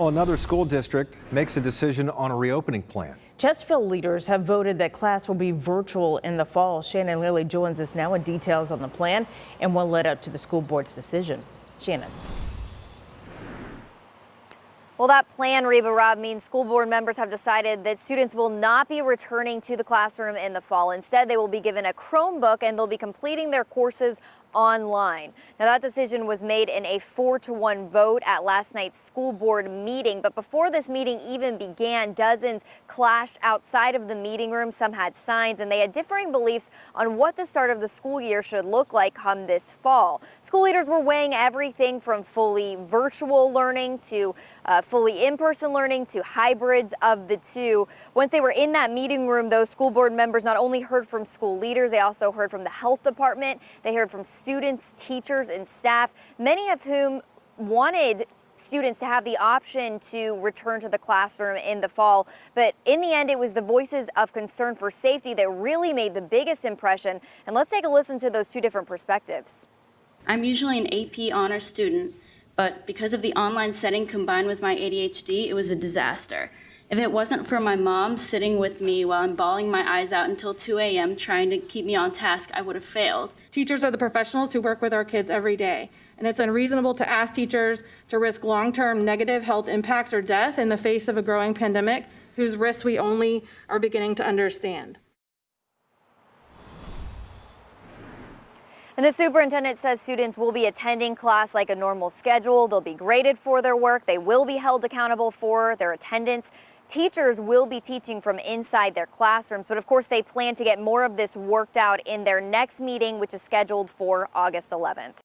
Well, another school district makes a decision on a reopening plan. Chesterfield leaders have voted that class will be virtual in the fall. Shannon Lilly joins us now with details on the plan and what led up to the school board's decision. Shannon. Well, that plan, Reba Rob, means school board members have decided that students will not be returning to the classroom in the fall. Instead, they will be given a Chromebook and they'll be completing their courses online. Now, that decision was made in a 4-to-1 vote at last night's school board meeting. But before this meeting even began, dozens clashed outside of the meeting room. Some had signs and they had differing beliefs on what the start of the school year should look like come this fall. School leaders were weighing everything from fully virtual learning to fully in-person learning to hybrids of the two. Once they were in that meeting room, those school board members not only heard from school leaders, they also heard from the health department. They heard from students, teachers, and staff, many of whom wanted students to have the option to return to the classroom in the fall. But in the end, it was the voices of concern for safety that really made the biggest impression. And let's take a listen to those two different perspectives. I'm usually an AP honors student, but because of the online setting combined with my ADHD, it was a disaster. If it wasn't for my mom sitting with me while I'm bawling my eyes out until 2 a.m. trying to keep me on task, I would have failed. Teachers are the professionals who work with our kids every day, and it's unreasonable to ask teachers to risk long-term negative health impacts or death in the face of a growing pandemic whose risks we only are beginning to understand. And the superintendent says students will be attending class like a normal schedule. They'll be graded for their work. They will be held accountable for their attendance. Teachers will be teaching from inside their classrooms, but of course they plan to get more of this worked out in their next meeting, which is scheduled for August 11th.